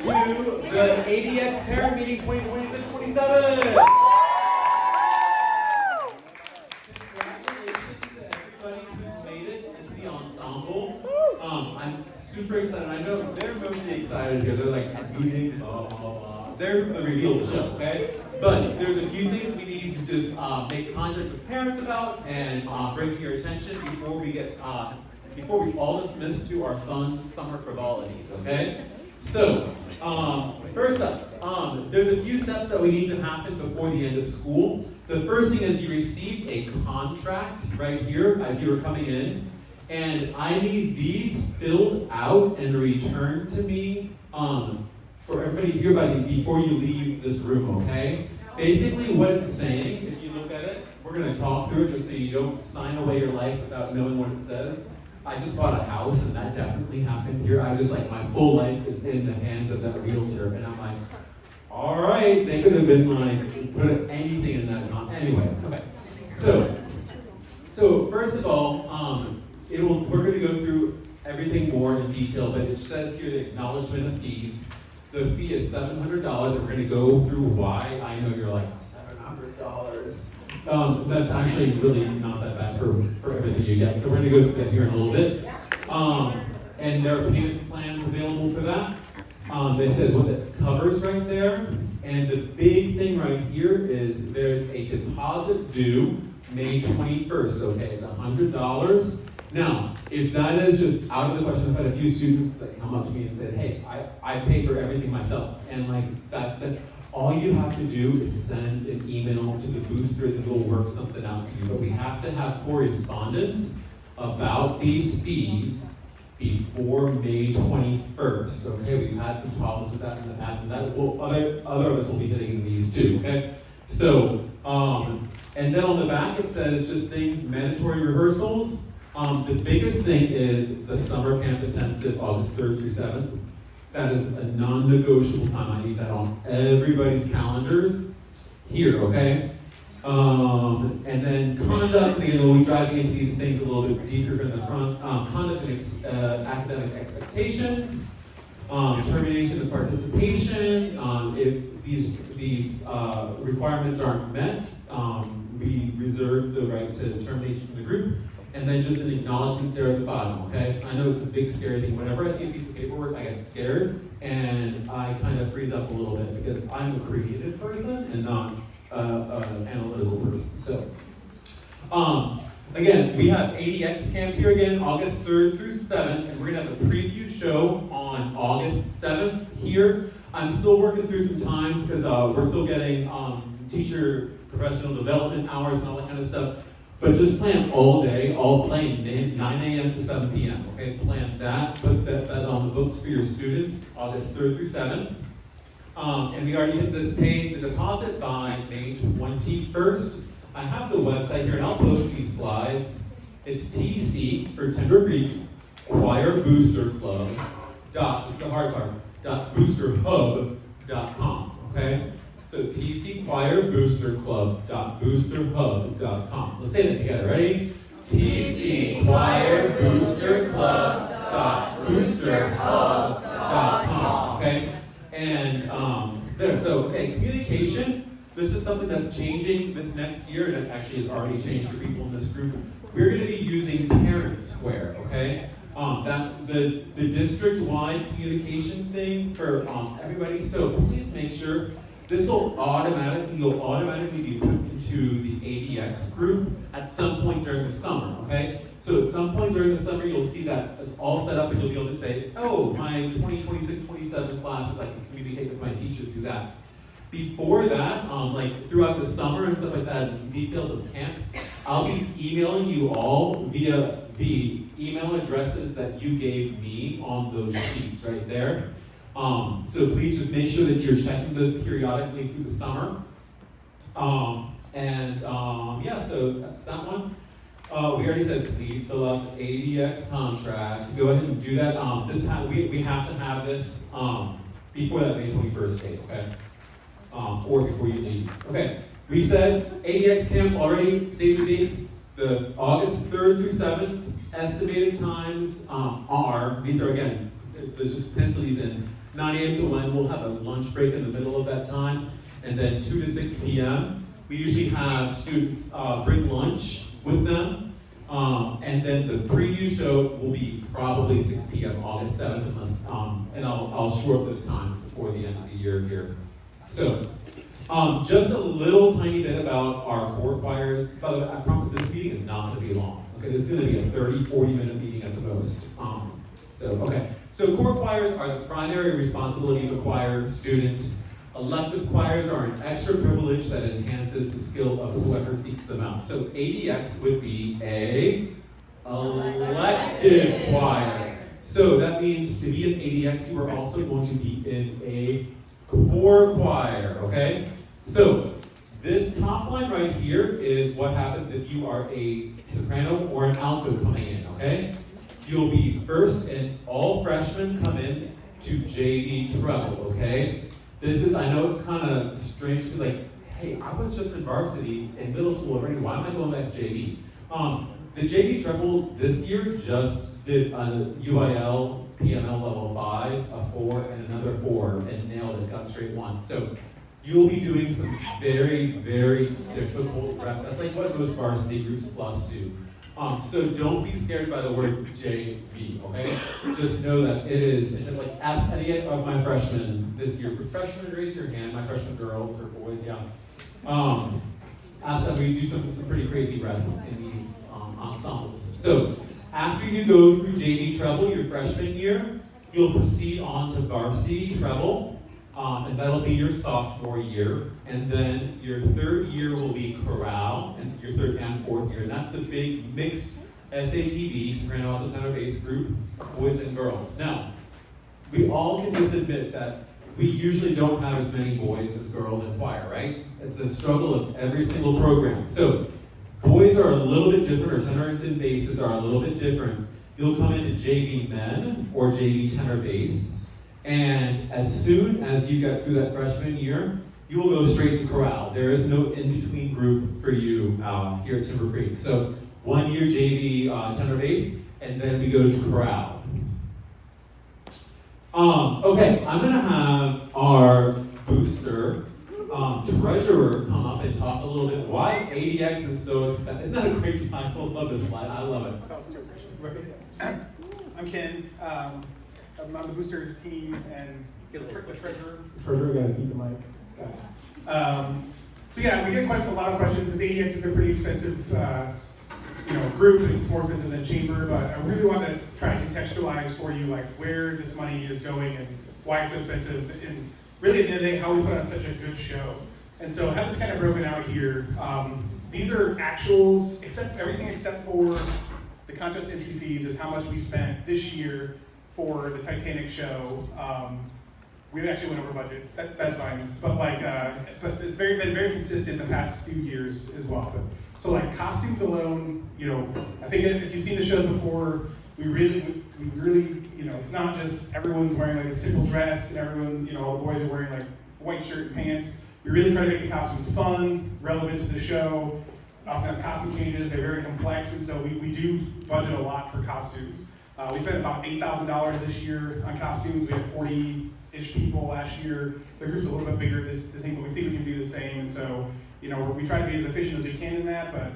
to the ADX Parent Meeting 2026-27. Congratulations to everybody who's made it into the ensemble. I'm super excited. I know they're mostly excited here. They're like, meeting, blah, blah, blah. They're the reveal of the show, okay? But there's a few things we need to just make contact with parents about and bring to your attention before we all dismiss to our fun summer frivolities, okay? So, first up, there's a few steps that we need to happen before the end of school. The first thing is you received a contract right here as you were coming in, and I need these filled out and returned to me for everybody to hear about these before you leave this room, okay? Basically what it's saying, if you look at it, we're going to talk through it just so you don't sign away your life without knowing what it says. I just bought a house and that definitely happened here. I just like, my full life is in the hands of that realtor, and I'm like, all right, they could have been like, put anything in that. Anyway, okay. So first of all, we're going to go through everything more in detail, but it says here the acknowledgement of fees. The fee is $700, and we're going to go through why. I know you're like, $700. That's actually really not that bad for everything you get. So we're going to go through that here in a little bit. And there are payment plans available for that. It says what it covers right there. And the big thing right here is there's a deposit due May 21st. Okay, it's $100. Now, if that is just out of the question, I've had a few students that come up to me and said, hey, I pay for everything myself. And like that's it. All you have to do is send an email to the boosters and we'll work something out for you. But we have to have correspondence about these fees before May 21st. Okay, we've had some problems with that in the past, and that will other of us will be hitting these too. Okay, so and then on the back it says just things, mandatory rehearsals. The biggest thing is the summer camp intensive, August 3rd through 7th. That is a non-negotiable time. I need that on everybody's calendars here, okay? And then conduct, we'll be diving into these things a little bit deeper in the front. Conduct and academic expectations, termination of participation. If these requirements aren't met, we reserve the right to terminate from the group. And then just an acknowledgement there at the bottom, okay? I know it's a big scary thing. Whenever I see a piece of paperwork, I get scared and I kind of freeze up a little bit because I'm a creative person and not an analytical person. So, again, we have ADX camp here again, August 3rd through 7th, and we're gonna have a preview show on August 7th here. I'm still working through some times because we're still getting teacher professional development hours and all that kind of stuff. But just plan all day, all playing 9 a.m. to 7 p.m. Okay, plan that, put that on the books for your students, August 3rd through 7th. And we already hit this pay the deposit by May 21st. I have the website here, and I'll post these slides. It's TC for Timber Creek Choir Booster Club. This is the hard part. .boosterhub.com. Okay. So tcchoirboosterclub.boosterhub.com. Let's say that together. Ready? tcchoirboosterclub.boosterhub.com. Okay? And there. So, okay, communication. This is something that's changing this next year, and it actually has already changed for people in this group. We're going to be using Parent Square. Okay? That's the district-wide communication thing for everybody. So please make sure. You'll automatically be put into the ADX group at some point during the summer, okay? So at some point during the summer, you'll see that it's all set up and you'll be able to say, oh, my 2026-27 classes, I can communicate with my teacher through that. Before that, like throughout the summer and stuff like that, details of camp, I'll be emailing you all via the email addresses that you gave me on those sheets right there. So please just make sure that you're checking those periodically through the summer. Yeah, so that's that one. We already said please fill out the ADX contract. Go ahead and do that. We have to have this before that May 21st date, okay? Or before you leave. Okay, we said ADX camp already, save the dates, the August 3rd through 7th. Estimated times these are again, just pencil these in. 9 a.m. to 1, we'll have a lunch break in the middle of that time, and then 2 to 6 p.m. We usually have students bring lunch with them, and then the preview show will be probably 6 p.m. August 7th, unless, and I'll shore up those times before the end of the year here. So, just a little tiny bit about our core choirs. By the way, I promise this meeting is not going to be long. Okay, this is going to be a 30, 40-minute meeting at the most. So core choirs are the primary responsibility of a choir student. Elective choirs are an extra privilege that enhances the skill of whoever seeks them out. So ADX would be a elective choir. So that means to be an ADX, you are also going to be in a core choir, okay? So this top line right here is what happens if you are a soprano or an alto coming in, okay? You'll be first, and all freshmen come in to JV treble, okay? This is, I know it's kind of strange to be like, hey, I was just in varsity in middle school already, why am I going back to JV? The JV treble this year just did a UIL PML level 5, a 4, and another 4, and nailed it, got straight 1. So you'll be doing some very, very difficult rep. That's like what most varsity groups plus do. So don't be scared by the word JV, okay? Just know that it is, and just like ask any of my freshmen this year. Freshmen, raise your hand, my freshman girls or boys, yeah. Ask them, we do some pretty crazy rep in these ensembles. So after you go through JV treble your freshman year, you'll proceed on to varsity treble. And that'll be your sophomore year. And then your third year will be chorale, and your third and fourth year. And that's the big mixed SATB, soprano, alto, tenor, bass group, boys and girls. Now, we all can just admit that we usually don't have as many boys as girls in choir, right? It's a struggle of every single program. So, boys are a little bit different, or tenors and basses are a little bit different. You'll come into JV men or JV tenor bass. And as soon as you get through that freshman year, you will go straight to chorale. There is no in-between group for you here at Timber Creek. So 1 year JV tenor bass, and then we go to chorale. Okay, I'm gonna have our booster treasurer come up and talk a little bit why ADX is so expensive. Isn't that a great title? I love this slide, I love it. I'm Ken. I'm on the booster team and the treasurer. Treasurer, gotta keep the mic. So yeah, we get a lot of questions. This ADX is a pretty expensive, group, and it's more expensive than chamber. But I really want to try and contextualize for you like where this money is going and why it's so expensive, and really at the end of the day how we put on such a good show. And so I have this kind of broken out here. These are actuals, everything except for the contest entry fees is how much we spent this year for the Titanic show. We actually went over budget. That's fine. But but it's been very consistent the past few years as well. So like costumes alone, I think if you've seen the shows before, we really, it's not just everyone's wearing like a simple dress and everyone, all the boys are wearing like white shirt and pants. We really try to make the costumes fun, relevant to the show. Often have costume changes, they're very complex, and so we do budget a lot for costumes. We spent about $8,000 this year on costumes. We had 40-ish people last year. The group's a little bit bigger this thing, but we think we can do the same. And so, we try to be as efficient as we can in that, but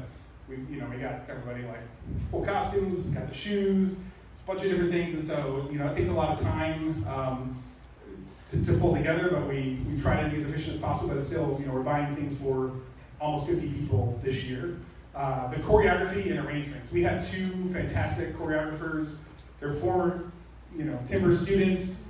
we got everybody like full costumes, we got the shoes, a bunch of different things. And so, it takes a lot of time to pull together, but we try to be as efficient as possible, but still, we're buying things for almost 50 people this year. The choreography and arrangements. We have 2 fantastic choreographers. They're former, Timber students.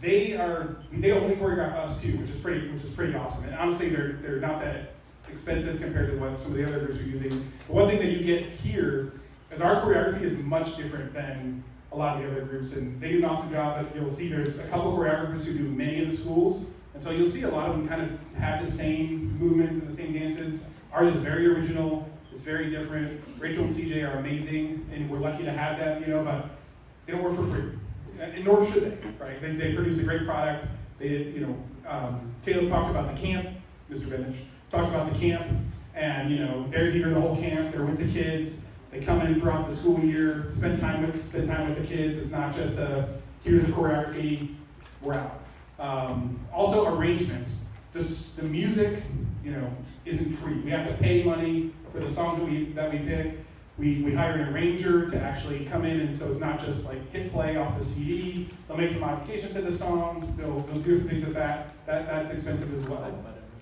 They only choreograph us too, which is pretty awesome. And honestly, they're not that expensive compared to what some of the other groups are using. But one thing that you get here is our choreography is much different than a lot of the other groups, and they do an awesome job. But you'll see there's a couple choreographers who do many of the schools, and so you'll see a lot of them kind of have the same movements and the same dances. Ours is very original. It's very different. Rachel and CJ are amazing, and we're lucky to have them, but they don't work for free, and nor should they, right? They produce a great product. Caleb talked about the camp, Mr. Benish talked about the camp, and they're here the whole camp. They're with the kids. They come in throughout the school year, spend time with the kids. It's not just here's the choreography, we're out. Also arrangements. The music, isn't free. We have to pay money for the songs that we pick. We hire an arranger to actually come in, and so it's not just like hit play off the CD. They'll make some modifications to the song. They'll do things with that. That's expensive as well.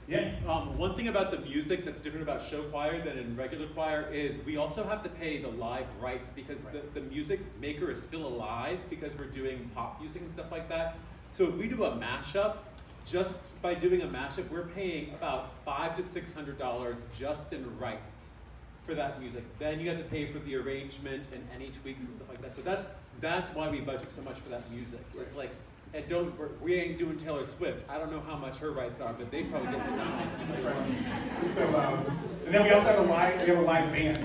Yeah. One thing about the music that's different about show choir than in regular choir is we also have to pay the live rights because the music maker is still alive because we're doing pop music and stuff like that. So if we do a mashup, just by doing a mashup, we're paying about $500 to $600 just in rights for that music. Then you have to pay for the arrangement and any tweaks and stuff like that. So that's why we budget so much for that music. It's like, we ain't doing Taylor Swift. I don't know how much her rights are, but they probably get to know. And so, and then we also have a live band.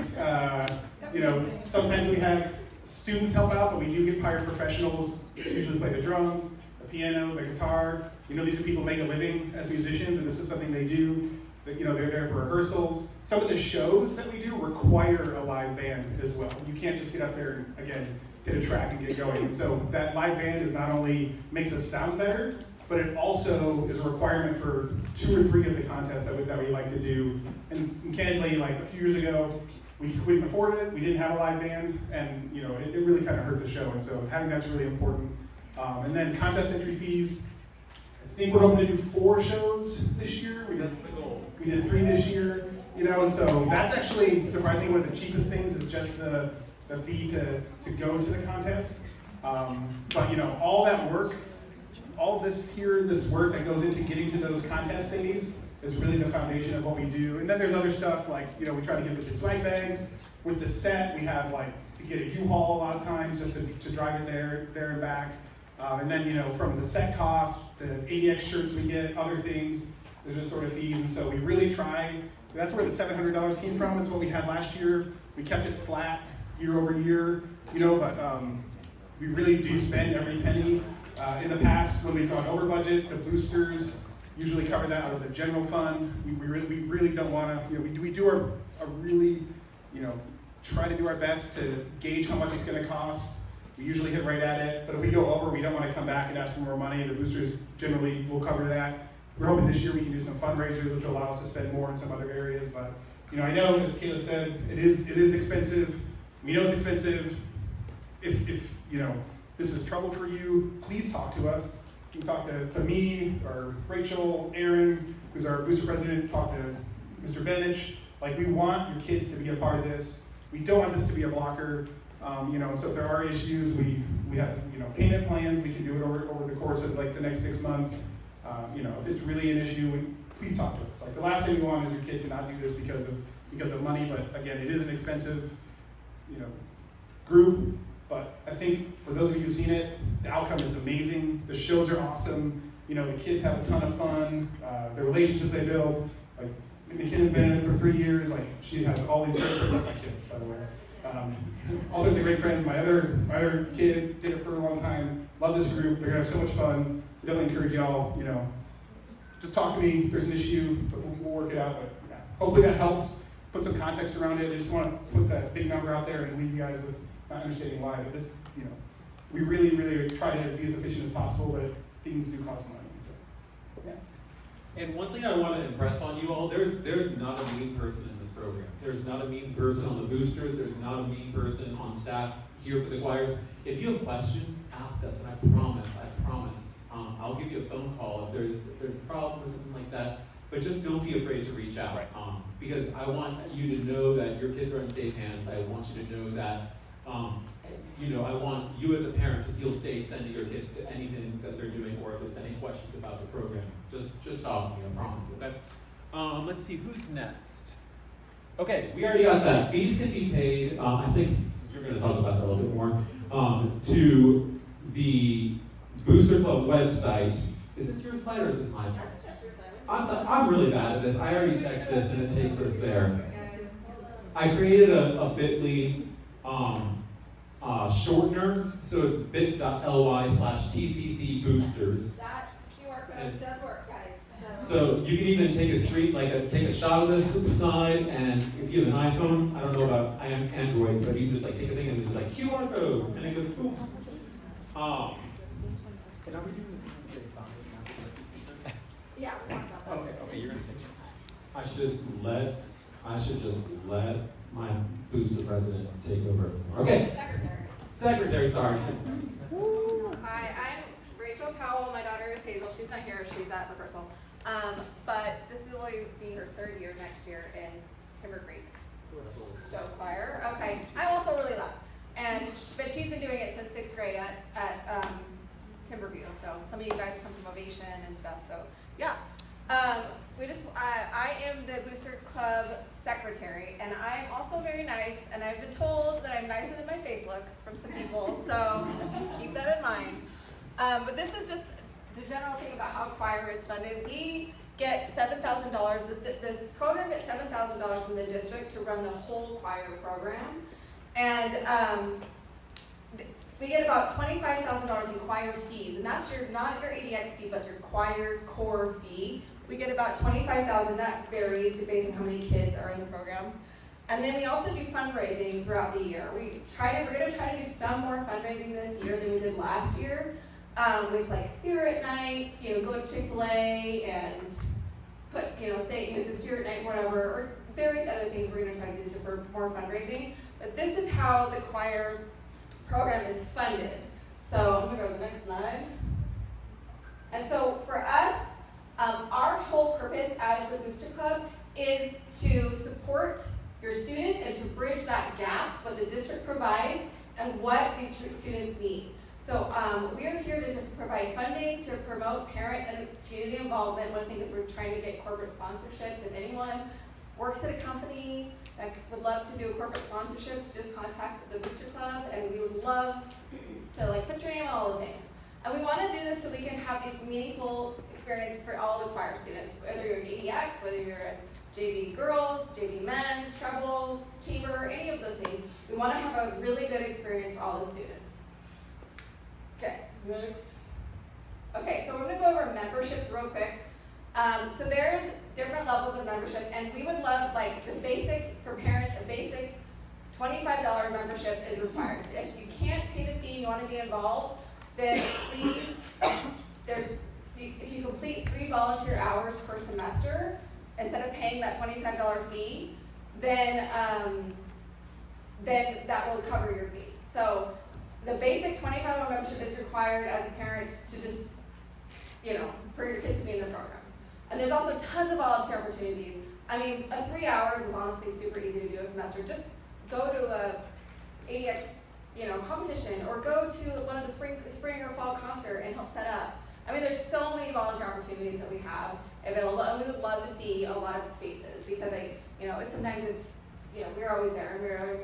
Sometimes we have students help out, but we do get hired professionals. Usually play the drums, the piano, the guitar. These are people who make a living as musicians, and this is something they do. They're there for rehearsals. Some of the shows that we do require a live band as well. You can't just get up there and, again, hit a track and get going. And so that live band is not only makes us sound better, but it also is a requirement for 2 or 3 of the contests that we like to do. And candidly, like a few years ago, we couldn't afford it. We didn't have a live band, and it really kind of hurt the show. And so having that's really important. And then contest entry fees. I think we're hoping to do 4 shows this year. That's the goal. We did 3 this year, and so that's actually surprisingly one of the cheapest things is just the fee to go to the contest. But all that work, all this work that goes into getting to those contest days is really the foundation of what we do. And then there's other stuff like, we try to give the kids swag bags. With the set, we have to get a U-Haul a lot of times just to drive it there and back. And then, from the set cost, the ADX shirts we get, other things, there's just sort of fees. And so we really try, that's where the $700 came from. It's what we had last year. We kept it flat year over year, but we really do spend every penny. In the past, when we've gone over budget, the boosters usually cover that out of the general fund. We really don't want to, we do our really, try to do our best to gauge how much it's going to cost. We usually hit right at it, but if we go over, we don't want to come back and ask for more money. The boosters generally will cover that. We're hoping this year we can do some fundraisers, which will allow us to spend more in some other areas. But I know, as Caleb said, it is expensive. We know it's expensive. If this is trouble for you, please talk to us. You can talk to me or Rachel, Aaron, who's our booster president. Talk to Mr. Benich. We want your kids to be a part of this. We don't want this to be a blocker. So if there are issues, we have payment plans. We can do it over the course of the next 6 months. If it's really an issue, please talk to us. The last thing we want is your kid to not do this because of money. But again, it is an expensive, group. But I think for those of you who've seen it, the outcome is amazing. The shows are awesome. The kids have a ton of fun. The relationships they build. McKinnon's been in it for 3 years. She has all these great friends. That's my kid, by the way. All sorts of great friends. My other kid did it for a long time. Love this group. They're gonna have so much fun. So definitely encourage y'all. Just talk to me if there's an issue, but we'll work it out. But yeah, hopefully that helps. Put some context around it. I just want to put that big number out there and leave you guys with not understanding why. But this, we really, really try to be as efficient as possible. But things do cost money. So yeah. And one thing I want to impress on you all, there's not a mean person in this program. There's not a mean person on the boosters. There's not a mean person on staff here for the choirs. If you have questions, ask us, and I promise, I'll give you a phone call if there's a problem or something like that. But just don't be afraid to reach out, because I want you to know that your kids are in safe hands. I want you to know that, I want you as a parent to feel safe sending your kids to anything that they're doing, or if there's any questions about the program, just talk to me, I promise, okay? Let's see, who's next? Okay, we already got that. Fees can be paid, I think you're gonna talk about that a little bit more, to the Booster Club website. Is this your slide or is this my slide? I'm really bad at this. I already checked this and it takes us there. I created a bit.ly shortener, so it's bit.ly/TCC boosters. That QR code does work, guys. So you can even take a shot of this slide, and if you have an iPhone, I don't know about Androids, but you can just take a thing and it's QR code, and it goes boom. And are we doing I should just let my booster president take over. Okay, secretary, sorry. Hi, I'm Rachel Powell. My daughter is Hazel. She's not here. She's at rehearsal. But this will be her 3rd year next year in Timber Creek. Show choir. Okay. I'm also really loud. But she's been doing it since 6th grade at Timberview. So some of you guys come from Ovation and stuff. So yeah. I am the Booster Club secretary, and I'm also very nice, and I've been told that I'm nicer than my face looks from some people, so keep that in mind. But this is just the general thing about how choir is funded. We get $7,000, this program gets $7,000 from the district to run the whole choir program, and we get about $25,000 in choir fees, and that's not your ADX fee, but your choir core fee. We get about $25,000. That varies based on how many kids are in the program. And then we also do fundraising throughout the year. We're gonna try to do some more fundraising this year than we did last year, with like spirit nights, go to Chick-fil-A and put, say it's a spirit night, whatever, or various other things we're gonna try to do for more fundraising. But this is how the choir program is funded. So I'm gonna go to the next slide. And so for us, our whole purpose as the Booster Club is to support your students and to bridge that gap what the district provides and what these students need. So we are here to just provide funding to promote parent and community involvement. One thing is we're trying to get corporate sponsorships. If anyone works at a company that would love to do corporate sponsorships, just contact the Booster Club, and we would love to put your name on all the things. And we want to do this so we can have these meaningful experiences for all the choir students, whether you're in ADX, whether you're in JV girls, JV men's, treble, chamber, any of those things. We want to have a really good experience for all the students. Okay, next. Okay, so we're going to go over memberships real quick. So there's different levels of membership, and we would love, the basic, for parents, a basic $25 membership is required. If you can't pay the fee and you want to be involved, then please, if you complete 3 volunteer hours per semester, instead of paying that $25 fee, then that will cover your fee. So the basic $25 membership is required as a parent to just, for your kids to be in the program. And there's also tons of volunteer opportunities. I mean, 3 hours is honestly super easy to do a semester. Just go to a ADX competition, or go to one of the spring or fall concert and help set up. I mean, there's so many volunteer opportunities that we have available, and we would love to see a lot of faces, because sometimes it's, we're always there, and we're always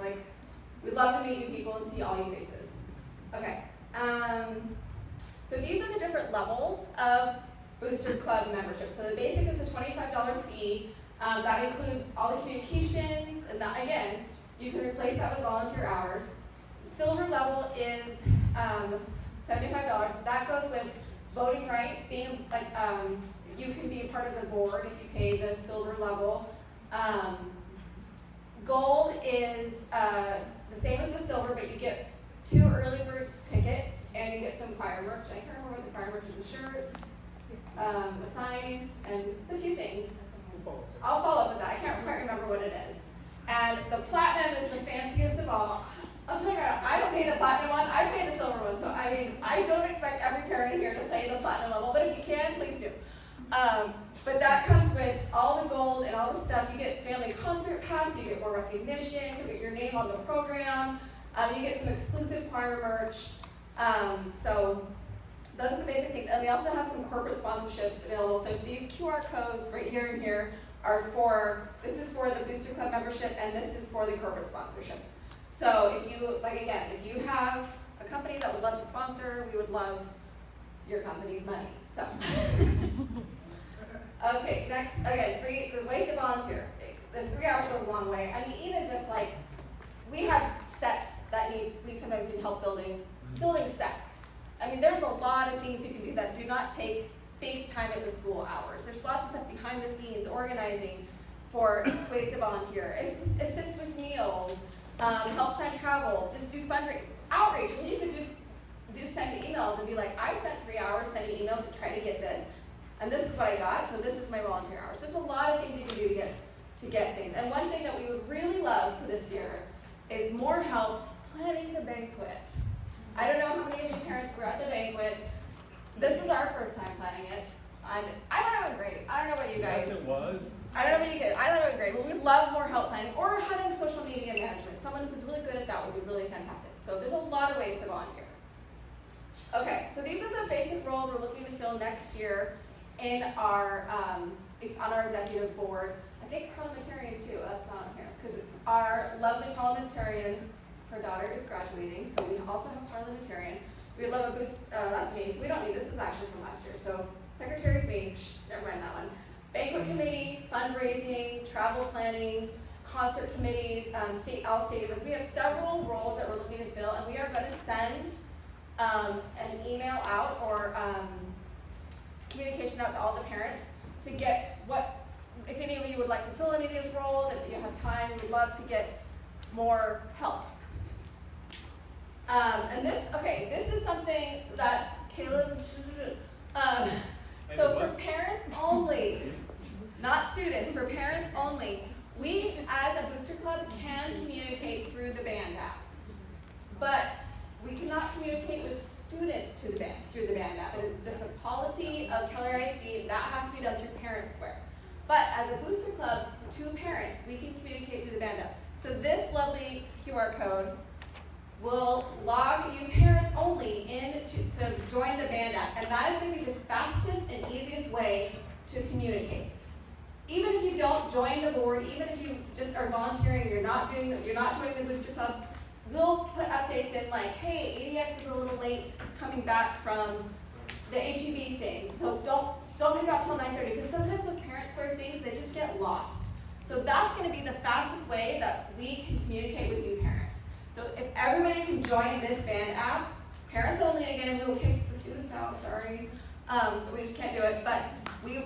we'd love to meet new people and see all you faces. Okay, so these are the different levels of Booster Club membership. So the basic is the $25 fee. That includes all the communications, and that, again, you can replace that with volunteer hours. Silver level is $75. That goes with voting rights, being you can be a part of the board if you pay the silver level. Gold is the same as the silver, but you get 2 early bird tickets, and you get some choir merch. I can't remember what the choir merch is. A shirt, a sign, and it's a few things. I'll follow up with that. I can't quite remember what it is. And the platinum is the fanciest of all. I'm telling you, I don't pay the platinum one, I pay the silver one. So I don't expect every parent here to pay the platinum level, but if you can, please do. But that comes with all the gold and all the stuff. You get family concert pass, you get more recognition, you get your name on the program, you get some exclusive choir merch. So those are the basic things. And we also have some corporate sponsorships available. So these QR codes right here and here are this is for the Booster Club membership, and this is for the corporate sponsorships. So if you, if you have a company that would love to sponsor, we would love your company's money. So, okay, next, again, the ways to volunteer. This 3 hours goes a long way. I mean, even just we have sets that we sometimes need help building sets. I mean, there's a lot of things you can do that do not take face time at the school hours. There's lots of stuff behind the scenes, organizing for ways to volunteer. Assist with meals, help time travel, just do fundraising, outreach. And you can do send emails and be like, I spent 3 hours sending emails to try to get this. And this is what I got, so this is my volunteer hours. There's a lot of things you can do to get things. And one thing that we would really love for this year is more help planning the banquet. I don't know how many of you parents were at the banquet. This was our first time planning it. And I thought it went great. I don't know about you guys. Yes, it was. I don't know about you guys. I thought it went great. But we'd love more help planning or having social media management. Someone who's really good at that would be really fantastic. So there's a lot of ways to volunteer. Okay, so these are the basic roles we're looking to fill next year in our, it's on our executive board. I think parliamentarian too, that's not on here, because our lovely parliamentarian, her daughter is graduating, so we also have parliamentarian. We'd love a boost, that's me, so we don't need, this is actually from last year, so secretary's me, never mind that one. Banquet committee, fundraising, travel planning, concert committees, all state events. We have several roles that we're looking to fill, and we are gonna send an email out or communication out to all the parents to get if any of you would like to fill any of these roles, if you have time, we'd love to get more help. And this is something that Caleb, so for parents only, not students, for parents only, we as a booster club can communicate through the band app, but we cannot communicate with students through the band app. It is just a policy of Keller ISD that has to be done through Parent Square. But as a booster club, to parents, we can communicate through the band app. So this lovely QR code will log you parents only in to join the band app, and that is going to be the fastest and easiest way to communicate. Even if you don't join the board, even if you just are volunteering, you're not joining the booster club, we'll put updates in like, hey, ADX is a little late coming back from the HEB thing, so don't pick up till 9:30, because sometimes those Parent Square things, they just get lost. So that's going to be the fastest way that we can communicate with you parents. So if everybody can join this band app, parents only, again, we will kick the students out, sorry. We just can't do it, but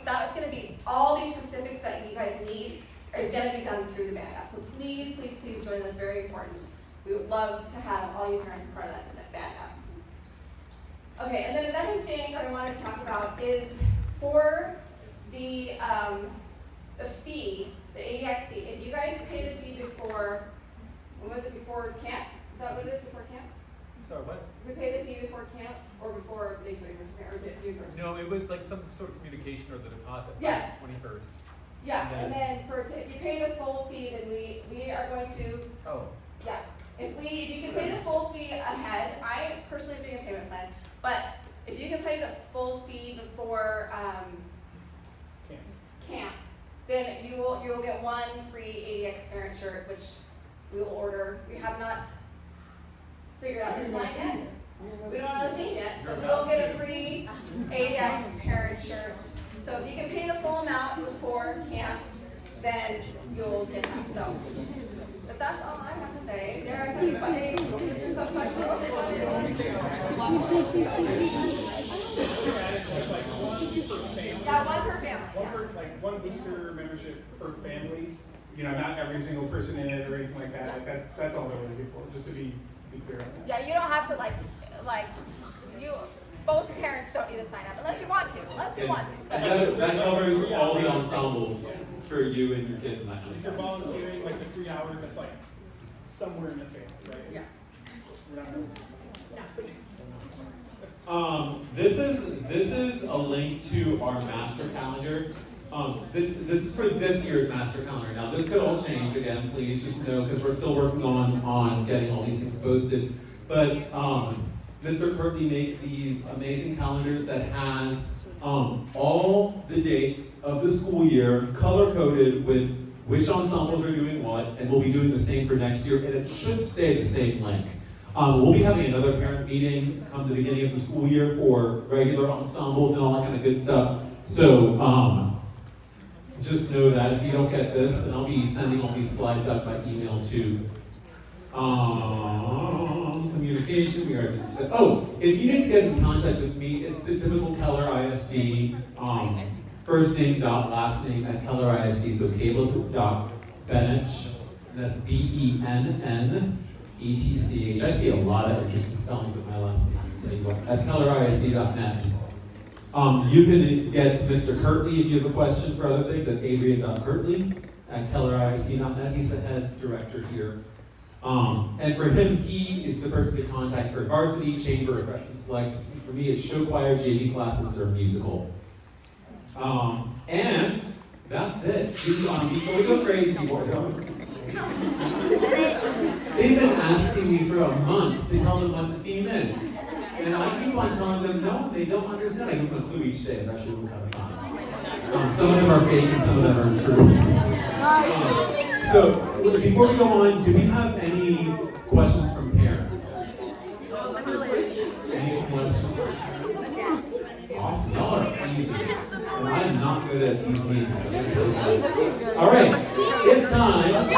that's going to be all these specifics that you guys need is going to be done through the band app. So please, please, please join us, very important. We would love to have all you parents part of that band app. Okay, and then another thing that I wanted to talk about is for the fee, the ADX fee. If you guys pay the fee before, when was it, before camp? Is that what it is, before camp? Sorry, what? We pay the fee before camp or before day 21st or June 1st? No, it was like some sort of communication or the deposit. Yes. 21st. Yeah, and then if you pay the full fee, then we are going to, Oh. yeah. If you can pay the full fee ahead, I personally am doing a payment plan, but if you can pay the full fee before camp, then you will get one free ADX parent shirt, which we will order. We have not figured out the design yet. We don't know the theme yet, but we'll get a free ADX parent shirt. So if you can pay the full amount before camp, then you'll get that. So, but that's all I have to say. There are some Yeah, one per family. One booster membership per family. You know, not every single person in it or anything like that. Like that's all they're really good for. Just to be clear on that. Yeah, you don't have to both parents don't need to sign up unless you want to. And that covers all the ensembles for you and your kids, not just. If you're volunteering like the 3 hours, that's like somewhere in the family, right? Yeah. We're not This is a link to our master calendar. This is for this year's master calendar. Now this could all change again, please just know, because we're still working on getting all these things posted. But Mr. Kirby makes these amazing calendars that has all the dates of the school year color coded with which ensembles are doing what, and we'll be doing the same for next year, and it should stay the same link. We'll be having another parent meeting come the beginning of the school year for regular ensembles and all that kind of good stuff. So just know that if you don't get this, and I'll be sending all these slides out by email too. Communication, if you need to get in contact with me, it's the typical Keller ISD, first name dot last name at Keller ISD, so Caleb.Benich, and that's BENNETCH. I see a lot of interesting spellings of my last name, I'll tell you what, at kellerisd.net. You can get Mr. Kirtley if you have a question for other things at adrian.kirtley@kellerisd.net. He's the head director here. And for him, he is the person to contact for varsity, chamber, or freshman select. For me, it's show choir, JV classes, or musical. And that's it. Before we go crazy, they've been asking me for a month to tell them what the theme is. And I keep on telling them, no, they don't understand. I give them a clue each day. It's actually really kind of fun. Some of them are fake and some of them are true. So, before we go on, do we have any questions from parents? Any questions? Awesome. Y'all are easy. And I'm not good at these meetings. All right, it's time.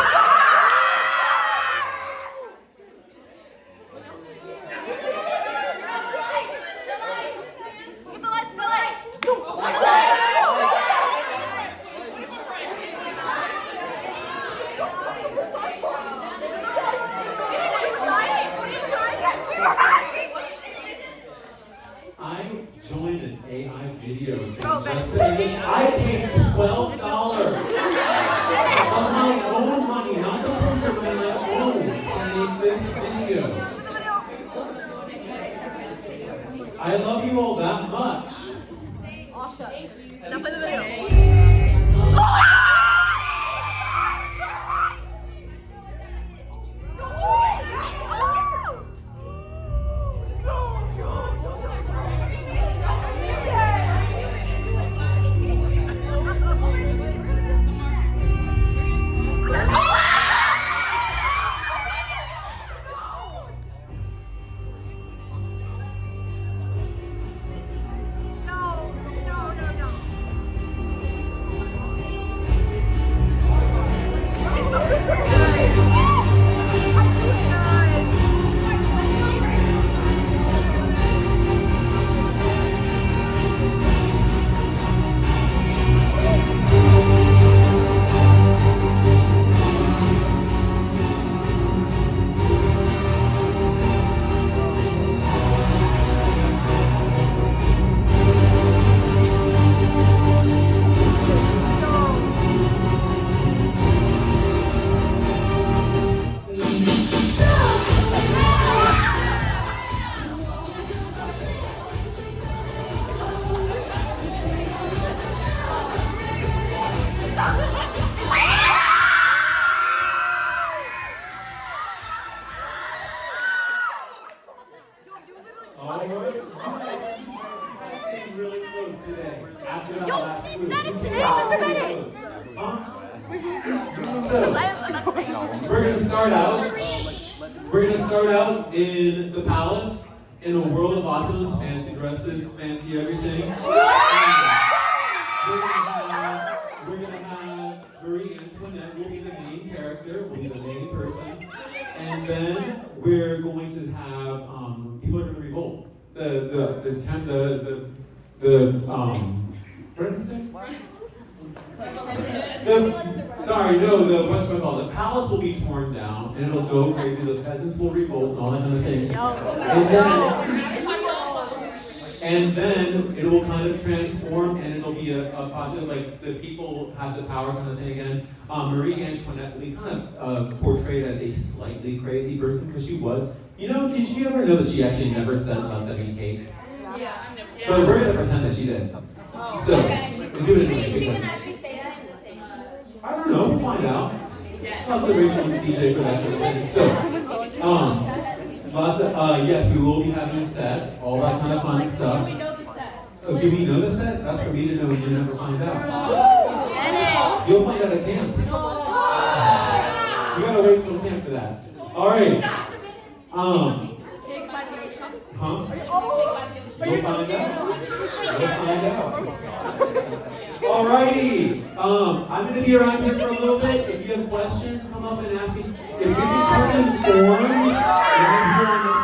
I joined an AI video thing just to make this. I paid $12 of my own money, not the poster, but my own, to make this video. I love you all that much. Awesome. Now play the video. Really close today. After that Yo, last she group. said it today, Mr. Bennett. Huh? So, we're gonna start out in the palace, in a world of opulence, fancy dresses, fancy everything. We're gonna have Marie Antoinette will be the main character, will be the main person, and then we're going to have people are gonna revolt. What did I say? The palace will be torn down and it'll go crazy. The peasants will revolt and all that kind of things. And then it will kind of transform and it'll be a positive, like the people have the power kind of thing again. Marie Antoinette will be kind of portrayed as a slightly crazy person because she was. Did you ever know that she actually never said about them eating cake? Yeah. But we're going to pretend that she did. So, we'll do it anyway because. I don't know, we'll find out. It's not the Rachel and CJ for that kind of thing. So, yes, we will be having a set, all that kind of fun stuff. Do we know the set? Oh, do we know the set? That's for me to know and you never find out. You'll find out at camp. You gotta wait till camp for that. Alright. Take by the ocean. Huh? You'll find out. You'll find out. Alrighty. I'm gonna be around here for a little bit. If you have questions, come up and ask me. If you can turn in forms, you're here on this